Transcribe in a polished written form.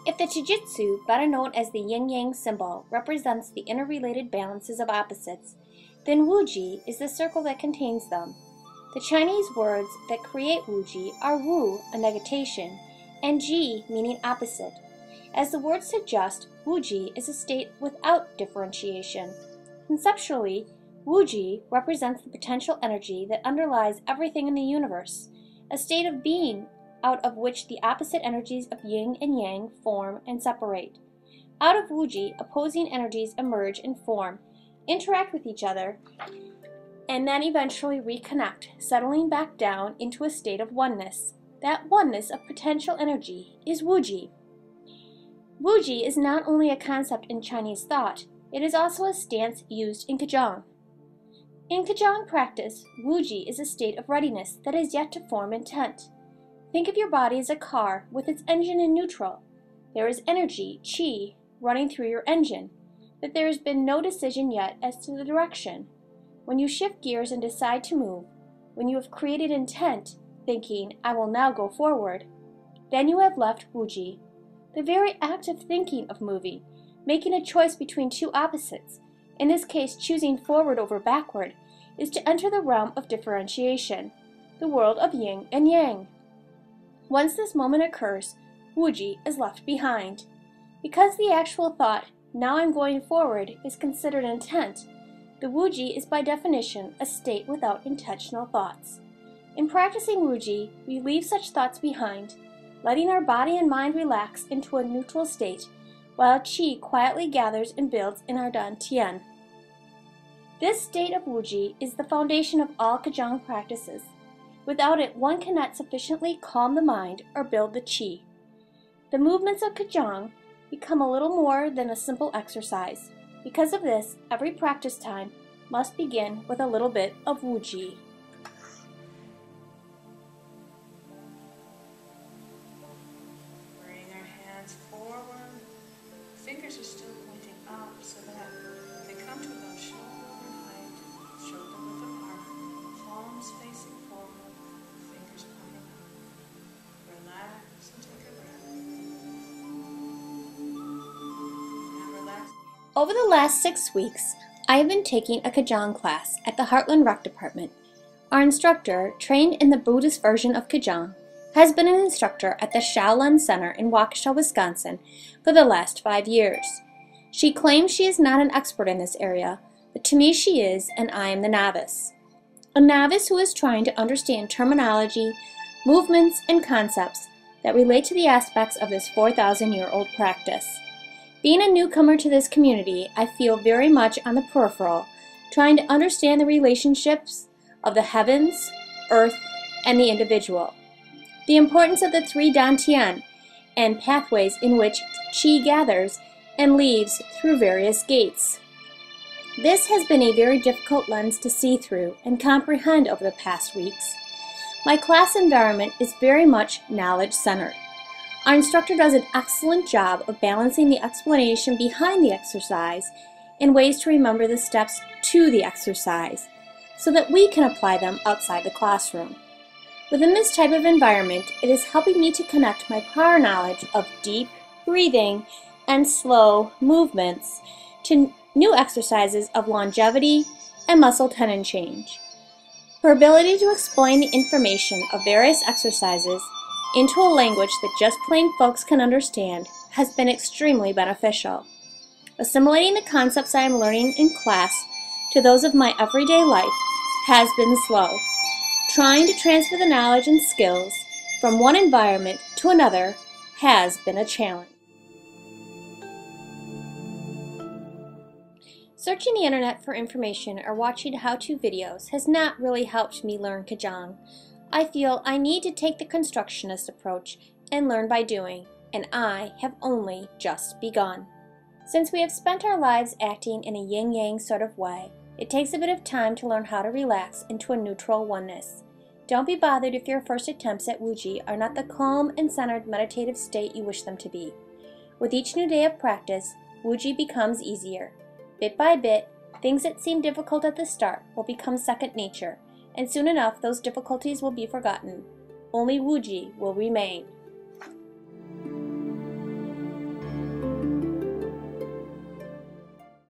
If the Jiu-Jitsu, better known as the yin-yang symbol, represents the interrelated balances of opposites, then Wuji is the circle that contains them. The Chinese words that create Wuji are Wu, a negation, and Ji, meaning opposite. As the word suggests, Wuji is a state without differentiation. Conceptually, Wuji represents the potential energy that underlies everything in the universe, a state of being out of which the opposite energies of yin and yang form and separate. Out of Wuji, opposing energies emerge and form, interact with each other, and then eventually reconnect, settling back down into a state of oneness. That oneness of potential energy is Wuji. Wuji is not only a concept in Chinese thought, it is also a stance used in Qigong. In Qigong practice, Wuji is a state of readiness that is yet to form intent. Think of your body as a car with its engine in neutral. There is energy, Qi, running through your engine, but there has been no decision yet as to the direction. When you shift gears and decide to move, when you have created intent, thinking, I will now go forward, then you have left Wuji. The very act of thinking of moving, making a choice between two opposites, in this case choosing forward over backward, is to enter the realm of differentiation, the world of yin and yang. Once this moment occurs, Wuji is left behind. Because the actual thought, now I'm going forward, is considered intent, the Wuji is by definition a state without intentional thoughts. In practicing Wuji, we leave such thoughts behind, letting our body and mind relax into a neutral state, while Qi quietly gathers and builds in our Dantian. This state of Wuji is the foundation of all Qigong practices. Without it, one cannot sufficiently calm the mind or build the Qi. The movements of Qigong become a little more than a simple exercise. Because of this, every practice time must begin with a little bit of Wuji. Bring our hands forward. Fingers are still pointing up so that they come to about shoulder height, shoulder width apart, palms facing forward, fingers pointing up. Relax and take a breath. And relax. Over the last 6 weeks, I have been taking a Qigong class at the Heartland Rec Department. Our instructor, trained in the Buddhist version of Qigong, has been an instructor at the Shaolin Center in Waukesha, Wisconsin for the last 5 years. She claims she is not an expert in this area, but to me she is, and I am the novice. A novice who is trying to understand terminology, movements, and concepts that relate to the aspects of this 4,000-year-old practice. Being a newcomer to this community, I feel very much on the peripheral, trying to understand the relationships of the heavens, earth, and the individual. The importance of the 3 Dantian and pathways in which Qi gathers and leaves through various gates. This has been a very difficult lens to see through and comprehend over the past weeks. My class environment is very much knowledge-centered. Our instructor does an excellent job of balancing the explanation behind the exercise and ways to remember the steps to the exercise so that we can apply them outside the classroom. Within this type of environment, it is helping me to connect my prior knowledge of deep breathing and slow movements to new exercises of longevity and muscle tendon change. Her ability to explain the information of various exercises into a language that just plain folks can understand has been extremely beneficial. Assimilating the concepts I am learning in class to those of my everyday life has been slow. Trying to transfer the knowledge and skills from one environment to another has been a challenge. Searching the internet for information or watching how-to videos has not really helped me learn Qigong. I feel I need to take the constructionist approach and learn by doing, and I have only just begun. Since we have spent our lives acting in a yin-yang sort of way, it takes a bit of time to learn how to relax into a neutral oneness. Don't be bothered if your first attempts at Wuji are not the calm and centered meditative state you wish them to be. With each new day of practice, Wuji becomes easier. Bit by bit, things that seem difficult at the start will become second nature, and soon enough those difficulties will be forgotten. Only Wuji will remain.